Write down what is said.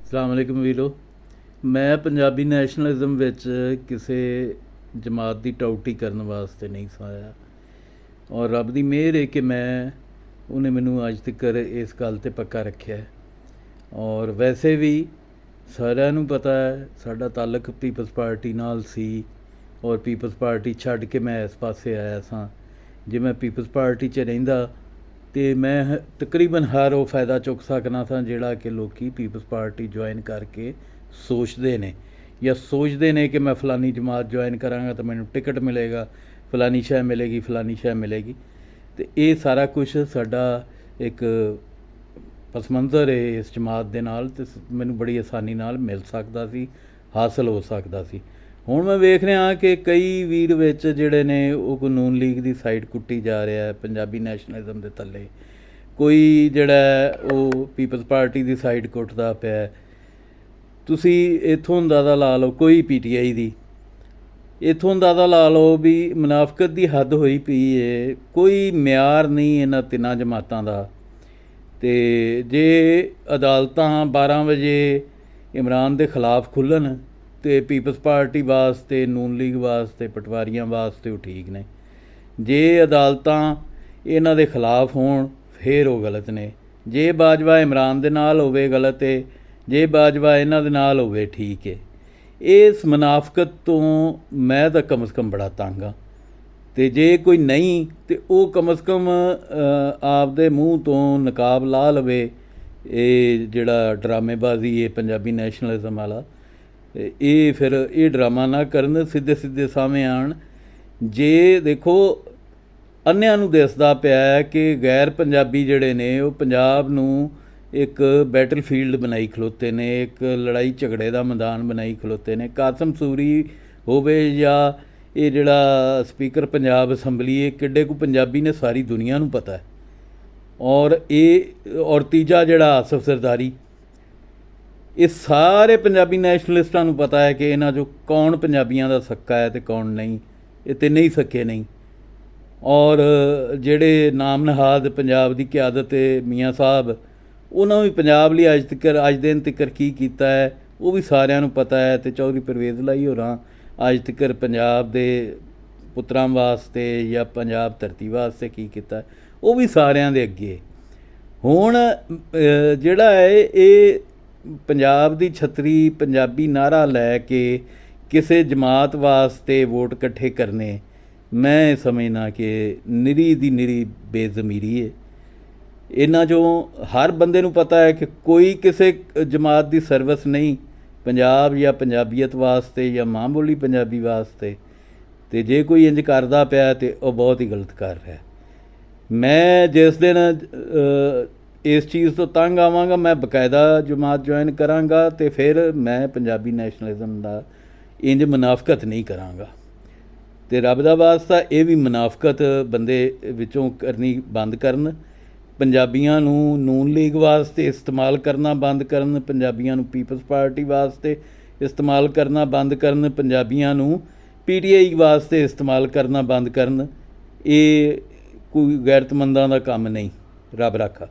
अस्सलाम वालेकुम वीरो। मैं पंजाबी नैशनलिज्म विच किसी जमात की टाउटी करने वास्ते नहीं आया और रब की मेहर है कि मैं उन्हें मैनू अज तक इस गल ते पक्का रखा है। और वैसे भी सारिਆਂ ਨੂੰ पता है साडा ताल्लुक पीपल्स पार्टी नाल सी और पीपल्स पार्टी छड्ड के मैं इस पासे आया सां। जे मैं पीपल्स पार्टी च रहिंदा तो मैं तकरीबन हर वो फ़ायदा चुक सकना था जिहड़ा कि लोग पीपल्स पार्टी ज्वाइन करके सोचते हैं या सोचते हैं कि मैं फलानी जमात ज्वाइन कराँगा तो मैनू टिकट मिलेगा, फलानी शै मिलेगी, फलानी शै मिलेगी। तो ये सारा कुछ साडा एक पसमंज़र है इस जमात दे नाल ते मैनू बड़ी आसानी नाल मिल सकदा सी, हासिल हो सकदा सी। हुण मैं वेख रहा कि कई वीर विच जिहड़े ने वो कानून लीग की साइड कुट्टी जा रहा है पंजाबी नैशनलिज्म के थल्ले, कोई जिहड़ा वो पीपल्स पार्टी की साइड कुटदा पिया। तुसी इत्थों अंदाज़ा ला लो कोई PTI दी, इत्थों अंदाज़ा ला लो भी मुनाफकत की हद होई पई है, कोई म्यार नहीं इन्हां तिन्नां जमातां दा। ते जे अदालतां 12 वजे इमरान के खिलाफ खुलन तो पीपल्स पार्टी वास्ते, नून लीग वास्ते, पटवारियां वास्ते वो ठीक ने। जे अदालतां इन्हां दे खिलाफ होण फिर वो गलत ने। जे बाजवा इमरान दे नाल होवे गलत है, जे बाजवा इन्हां दे नाल होवे ठीक है। इस मुनाफकत तो मैं तो कम से कम बड़ा तंग हाँ। तो जे कोई नहीं तो वो कम से कम आपदे मूँह तो नकाब ला लवे। ये जिहड़ा ड्रामेबाजी है पंजाबी नैशनलिज्म वाला, ये फिर ये ड्रामा ना करन, सीधे सीधे सामने आन। जे देखो अन्निਆਂ ਨੂੰ दिसदा पिया कि गैर पंजाबी जिहड़े ने वो पंजाब नूं एक बैटल फील्ड बनाई खलोते ने, एक लड़ाई झगड़े का मैदान बनाई खलोते ने। कासम सूरी होवे या ये जिहड़ा स्पीकर पंजाब असैंबली है, किड्डे को पंजाबी ने सारी दुनिया नूं पता है। और तीजा जिहड़ा आसिफ सरदारी, ये सारे पंजाबी नैशनलिस्टां नूं पता है कि इन्हां चों कौन पंजाबियां दा सक्का है तो कौन नहीं। ये तिन्ने ही सक्के नहीं। और जिहड़े नाम नहाद पंजाब की क्यादत है मियाँ साहब, उन्होंने भी पंजाब लिए अज दिन तक की कीता है वो भी सारिਆਂ ਨੂੰ पता है। तो चौधरी परवेज़ लाई होरां अज तक पंजाब के पुत्रां वास्ते या पंजाब धरती वास्ते की कीता है वो भी सारिਆਂ ਦੇ ਅੱਗੇ। हुण जिहड़ा है ये पंजाब की छतरी पंजाबी नारा लैके किसी जमात वास्ते वोट इकट्ठे करने, मैं समझना कि निरी दी निरी बेज़मीरी है। इन्हां चों हर बंदे नूं पता है कि कोई किसी जमात की सर्विस नहीं पंजाब या पंजाबीयत वास्ते या माँ बोली पंजाबी वास्ते। तो जे कोई इंज करदा पिया तो वह बहुत ही गलत कर रहा है। मैं जिस दिन इस चीज़ तो तंग आवांगा मैं बकायदा जमात ज्वाइन करांगा तो फिर मैं पंजाबी नैशनलिज्म का इंज मुनाफकत नहीं करांगा। तो रब दा वास्ता ये भी मुनाफकत बंदे विचों करनी बंद करन, पंजाबियां नूं नून लीग वास्ते इस्तेमाल करना बंद करन, पंजाबियां नूं पीपल्स पार्टी वास्ते इस्तेमाल करना बंद करन, पंजाबियां नूं PTI वास्ते इस्तेमाल करना बंद करन। ये कोई गैरतमंदां दा काम नहीं। रब राखा।